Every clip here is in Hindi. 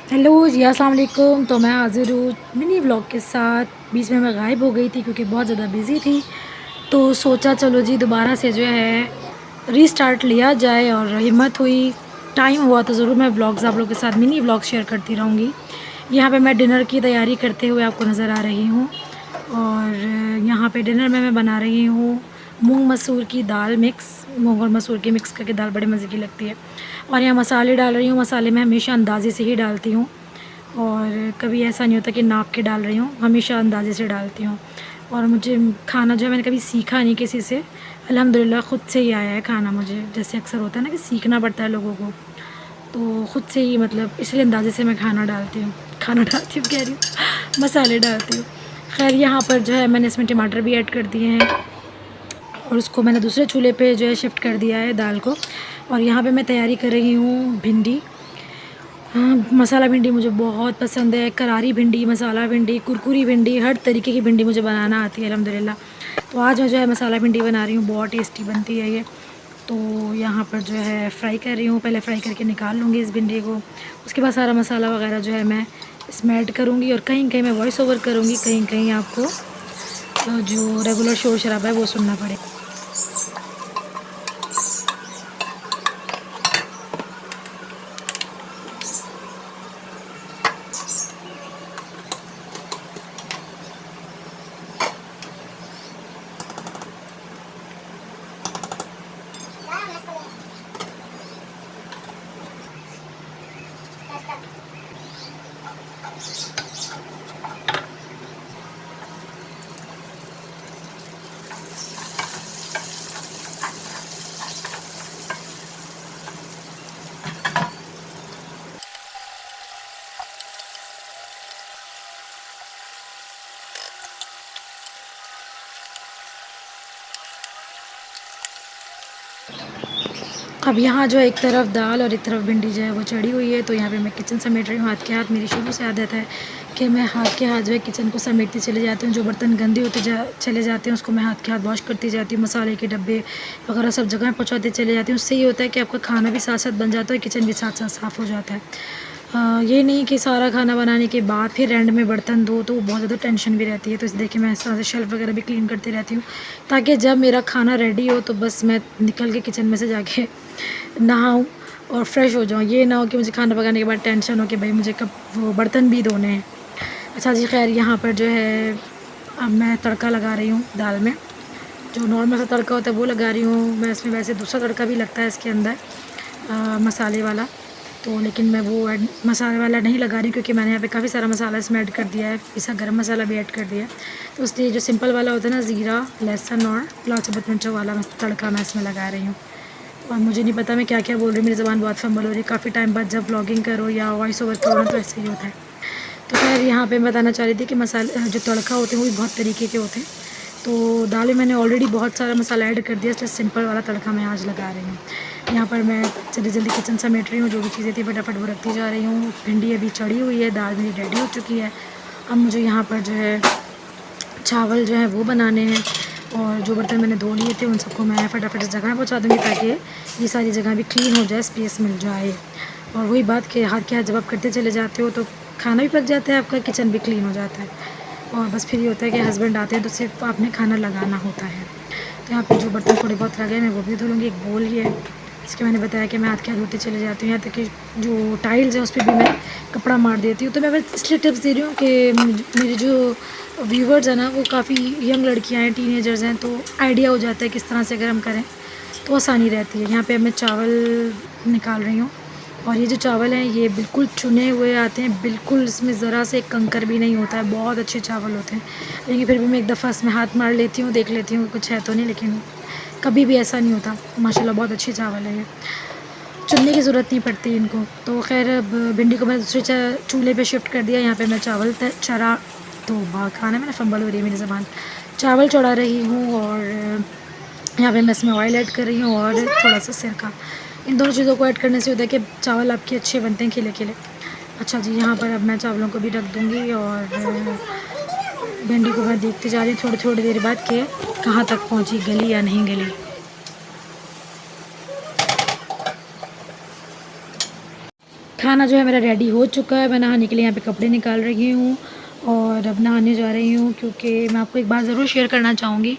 हेलो जी, अस्सलाम वालेकुम। तो मैं हाज़िर हूँ मिनी व्लॉग के साथ। बीच में मैं गायब हो गई थी क्योंकि बहुत ज़्यादा बिज़ी थी। तो सोचा चलो जी दोबारा से जो है रीस्टार्ट लिया जाए, और हिम्मत हुई, टाइम हुआ तो ज़रूर मैं व्लॉग्स आप लोगों के साथ मिनी व्लॉग शेयर करती रहूँगी। यहाँ पे मैं डिनर की तैयारी करते हुए आपको नज़र आ रही हूँ, और यहाँ पे डिनर में मैं बना रही हूँ मूंग मसूर की दाल मिक्स। मूंग और मसूर की मिक्स करके दाल बड़े मज़े की लगती है। और यहाँ मसाले डाल रही हूँ। मसाले मैं हमेशा अंदाज़े से ही डालती हूँ, और कभी ऐसा नहीं होता कि नाप के डाल रही हूँ, हमेशा अंदाज़े से डालती हूँ। और मुझे खाना जो है मैंने कभी सीखा नहीं किसी से, अल्हम्दुलिल्लाह ख़ुद से ही आया है खाना मुझे। जैसे अक्सर होता है ना कि सीखना पड़ता है लोगों को, तो ख़ुद से ही मतलब इसलिए अंदाज़े से मैं खाना डालती हूँ कह रही हूँ मसाले डालती हूँ। ख़ैर यहाँ पर जो है मैंने इसमें टमाटर भी ऐड कर दिए हैं, और उसको मैंने दूसरे चूल्हे पे जो है शिफ्ट कर दिया है दाल को। और यहाँ पे मैं तैयारी कर रही हूँ भिंडी। हाँ, मसाला भिंडी मुझे बहुत पसंद है। करारी भिंडी, मसाला भिंडी, कुरकुरी भिंडी, हर तरीके की भिंडी मुझे बनाना आती है अल्हम्दुलिल्लाह। तो आज मैं जो है मसाला भिंडी बना रही हूँ, बहुत टेस्टी बनती है ये। तो यहाँ पर जो है फ्राई कर रही हूँ, पहले फ्राई करके निकाल लूँगी इस भिंडी को। उसके बाद सारा मसाला वगैरह जो है मैं इसमें ऐड करूँगी, और कहीं-कहीं मैं वॉइस ओवर करूँगी, कहीं-कहीं आपको जो रेगुलर शोर-शराबा है वो सुनना पड़ेगा। अब यहाँ जो है एक तरफ दाल और एक तरफ भिंडी जो है वो चढ़ी हुई है। तो यहाँ पे मैं किचन समेट रही हूँ हाथ के हाथ। मेरी शुरू से आदत है कि मैं हाथ के हाथ जो है किचन को समेटती चले जाती हूँ। जो बर्तन गंदे होते चले जाते हैं उसको मैं हाथ के हाथ वॉश करती जाती हूँ। मसाले के डब्बे वगैरह सब जगह पहुँचाते चले जाती हूँ। उससे ये होता है कि आपका खाना भी साथ साथ बन जाता है, किचन भी साथ साथ साफ़ हो जाता है। ये नहीं कि सारा खाना बनाने के बाद फिर एंड में बर्तन धो, तो बहुत ज़्यादा टेंशन भी रहती है। तो इस देखिए मैं इस तरह से शेल्फ़ वगैरह भी क्लीन करती रहती हूँ, ताकि जब मेरा खाना रेडी हो तो बस मैं निकल के किचन में से जाके नहाऊँ और फ्रेश हो जाऊँ। ये ना हो कि मुझे खाना पकाने के बाद टेंशन हो कि भाई मुझे कब वो बर्तन भी धोने हैं। अच्छा जी, ख़ैर यहाँ पर जो है अब मैं तड़का लगा रही हूँ दाल में। जो नॉर्मल सा तड़का होता है वो लगा रही हूँ मैं इसमें। वैसे दूसरा तड़का भी लगता है इसके अंदर मसाले वाला, तो लेकिन मैं वो मसाले वाला नहीं लगा रही क्योंकि मैंने यहाँ पे काफ़ी सारा मसाला इसमें ऐड कर दिया है। पिसा गरम मसाला भी ऐड कर दिया है। तो इसलिए जो सिंपल वाला होता है ना, ज़ीरा, लहसुन और लाल चबत मिर्चों वाला तड़का मैं इसमें लगा रही हूँ। और मुझे नहीं पता मैं क्या-क्या बोल रही हूँ, मेरी ज़ुबान बहुत फंबल हो रही है। काफ़ी टाइम बाद जब व्लॉगिंग करो या वॉइस ओवर करो ना तो ऐसे ही होता है। तो ख़ैर यहाँ पे मैं बताना चाह रही थी कि मसाले जो तड़का होते हैं वो भी बहुत तरीके के होते हैं। तो दाल में मैंने ऑलरेडी बहुत सारा मसाला ऐड कर दिया, इसलिए सिंपल वाला तड़का मैं आज लगा रही हूँ। यहाँ पर मैं जल्दी-जल्दी किचन समेट रही हूँ, जो भी चीज़ें थी फटाफट वो रखती जा रही हूँ। भिंडी अभी चढ़ी हुई है, दाल मेरी रेडी हो चुकी है। अब मुझे यहाँ पर जो है चावल जो है वो बनाने हैं, और जो बर्तन मैंने धो लिए थे उन सबको मैं फटाफट इस जगह पहुँचा दूँगी, ताकि ये सारी जगह भी क्लीन हो जाए, स्पेस मिल जाए। और वही बात कि हाथ के हाथ जब आप करते चले जाते हो तो खाना भी पक जाता है आपका, किचन भी क्लीन हो जाता है। और बस फिर ये होता है कि हस्बैंड आते हैं तो सिर्फ आपने खाना लगाना होता है। तो यहाँ पे जो बर्तन थोड़े बहुत रह गए मैं वो भी धो लूँगी। एक बोल ही है इसके, मैंने बताया कि मैं हाथ के हाथ धोते चले जाती हूँ। यहाँ तक कि जो टाइल्स हैं उस पर भी मैं कपड़ा मार देती हूँ। तो मैं बस इसलिए टिप्स दे रही हूँ कि मेरे जो व्यूवर्स हैं ना वो काफ़ी यंग लड़कियाँ हैं, टीनेजर्स हैं, तो आइडिया हो जाता है किस तरह से अगर हम करें तो आसानी रहती है। यहाँ पे अब मैं चावल निकाल रही हूँ, और ये जो चावल हैं ये बिल्कुल चुने हुए आते हैं, बिल्कुल इसमें ज़रा से एक कंकर भी नहीं होता है, बहुत अच्छे चावल होते हैं। लेकिन फिर भी मैं एक दफ़ा इसमें हाथ मार लेती हूँ, देख लेती हूँ कुछ है तो नहीं, लेकिन कभी भी ऐसा नहीं होता। माशाल्लाह बहुत अच्छे चावल है ये, चुनने की ज़रूरत नहीं पड़ती इनको। तो ख़ैर अब भिंडी को मैं दूसरे चूल्हे पे शिफ्ट कर दिया। यहाँ पे मैं चावल चढ़ा तो खाना में ना फंबल हो रही है मेरी ज़बान। चावल चढ़ा रही हूँ, और यहाँ पे मैं इसमें ऑयल ऐड कर रही हूँ और थोड़ा-सा सिरका। इन दोनों चीज़ों को ऐड करने से होता है कि चावल आपके अच्छे बनते हैं खिले-खिले। अच्छा जी, यहाँ पर अब मैं चावलों को भी रख दूँगी, और भिंडी को मैं देखती जा रही हूँ थोड़ी-थोड़ी देर बाद कि कहाँ तक पहुँची, गली या नहीं गली। खाना जो है मेरा रेडी हो चुका है। मैं नहाने के लिए यहाँ पे कपड़े निकाल रही हूँ और अब नहाने जा रही हूँ, क्योंकि मैं आपको एक बात ज़रूर शेयर करना चाहूँगी।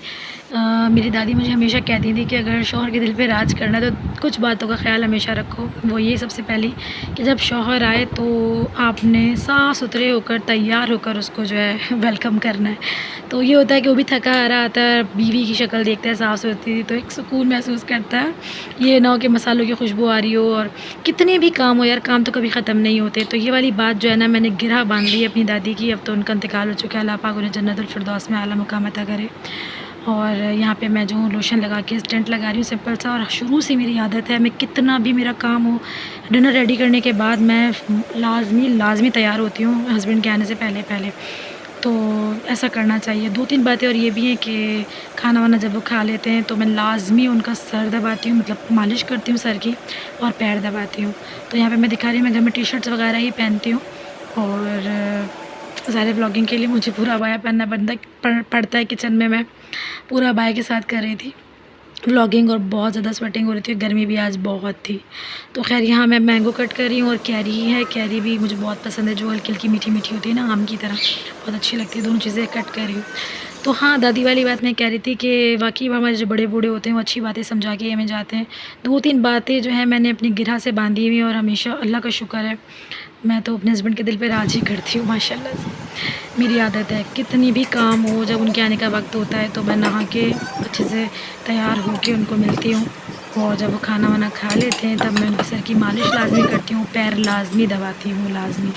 मेरी दादी मुझे हमेशा कहती थी कि अगर शौहर के दिल पे राज करना है तो कुछ बातों का ख्याल हमेशा रखो। वो ये सबसे पहली कि जब शौहर आए तो आपने साफ़ सुथरे होकर तैयार होकर उसको जो है वेलकम करना है। तो ये होता है कि वो भी थका हारा आता है, बीवी की शक्ल देखता है साफ़ सुथरी, तो एक सुकून महसूस करता है। ये ना हो कि मसालों की खुशबू आ रही हो, और कितने भी काम हो यार, काम तो कभी ख़त्म नहीं होते। तो ये वाली बात जो है ना, मैंने गिरह बांध ली है अपनी दादी की। अब तो उनका इंतकाल हो चुका है, अल्लाह पाक उन्हें जन्नतुल फिरदौस में आला मुकाम अता करे। और यहाँ पे मैं जो लोशन लगा के स्टेंट लगा रही हूँ सिंपल सा। और शुरू से मेरी आदत है, मैं कितना भी मेरा काम हो, डिनर रेडी करने के बाद मैं लाजमी तैयार होती हूँ हस्बैंड के आने से पहले। तो ऐसा करना चाहिए। 2-3 बातें और ये भी हैं कि खाना वाना जब वो खा लेते हैं तो मैं लाजमी उनका सर दबाती हूँ, मतलब मालिश करती हूँ सर की, और पैर दबाती हूँ। तो यहाँ पे मैं दिखा रही हूँ, मैं घर में टी-शर्ट्स वगैरह ही पहनती हूँ, और ज़ाहिर व्लॉगिंग के लिए मुझे पूरा अबाया पहनना पड़ता है। किचन में मैं पूरा अबाया के साथ कर रही थी व्लॉगिंग, और बहुत ज़्यादा स्वेटिंग हो रही थी, गर्मी भी आज बहुत थी। तो खैर यहाँ मैं मैंगो कट कर रही हूँ, और कैरी है, कैरी भी मुझे बहुत पसंद है, जो हल्की हल्की मीठी मीठी होती है ना, आम की तरह, बहुत अच्छी लगती है। दोनों चीज़ें कट कर रही हूँ। तो हाँ, दादी वाली बात मैं कह रही थी कि वाकई हमारे जो बड़े बूढ़े होते हैं वो अच्छी बातें समझा के हमें जाते हैं। 2-3 बातें जो हैं मैंने अपनी गिरह से बांधी हुई, और हमेशा अल्लाह का शुक्र है, मैं तो अपने हस्बैंड के दिल पे राज ही करती हूँ माशाल्लाह से। मेरी आदत है, कितनी भी काम हो, जब उनके आने का वक्त होता है तो मैं नहा के अच्छे से तैयार होके उनको मिलती हूँ, और जब वो खाना वाना खा लेते हैं तब मैं उनके सर की मालिश लाजमी करती हूँ, पैर लाजमी दबाती हूँ, लाजमी।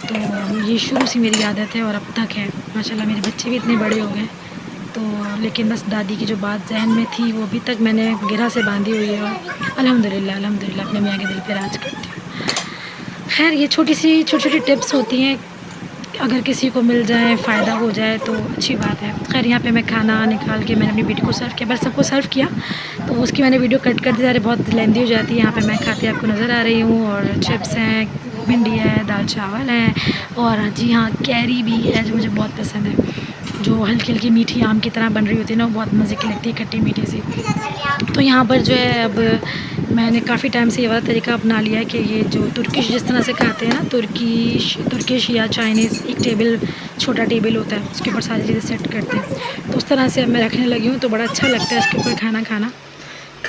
तो ये शुरू से मेरी आदत है और अब तक है माशाल्लाह। मेरे बच्चे भी इतने बड़े हो गए, तो लेकिन बस दादी की जो बात जहन में थी वो अभी तक मैंने गिरह से बांधी हुई है, और अल्हम्दुलिल्लाह अपने मियाँ के दिल पे राज करती हूँ। खैर ये छोटी छोटी टिप्स होती हैं, अगर किसी को मिल जाए, फ़ायदा हो जाए तो अच्छी बात है। खैर यहाँ पे मैं खाना निकाल के मैंने अपनी बेटी को सर्व किया, बस सबको सर्व किया, तो उसकी मैंने वीडियो कट करते जा रही, बहुत लेंदी हो जाती है। यहाँ पे मैं खाती आपको नज़र आ रही हूँ, और चिप्स हैं, भिंडी है, दाल चावल है, और जी हाँ, कैरी भी है जो मुझे बहुत पसंद है, जो हल्की हल्की मीठी आम की तरह बन रही होती है ना, वो बहुत मज़े की लगती है, खट्टी मीठी सी। तो यहाँ पर जो है, अब मैंने काफ़ी टाइम से ये वाला तरीका अपना लिया है कि ये जो तुर्किश जिस तरह से खाते हैं ना, तुर्किश या चाइनीज़, एक टेबल, छोटा टेबल होता है, उसके ऊपर सारी चीज़ें सेट करते हैं, तो उस तरह से अब मैं रखने लगी हूँ। तो बड़ा अच्छा लगता है इसके ऊपर खाना,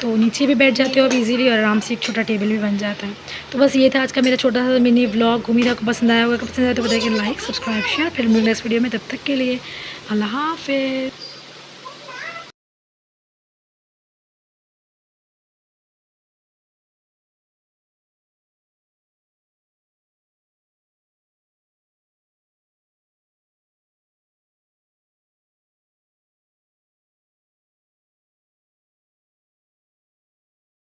तो नीचे भी बैठ जाते हो अब इजीली, और आराम से एक छोटा टेबल भी बन जाता है। तो बस ये था आज का मेरा छोटा सा मिनी व्लॉग। उम्मीद आपको पसंद आया होगा। पसंद आया तो बताइए, लाइक, सब्सक्राइब, शेयर। फिर मिलेंगे नेक्स्ट वीडियो में, तब तक के लिए अल्लाह हाफ़िज़।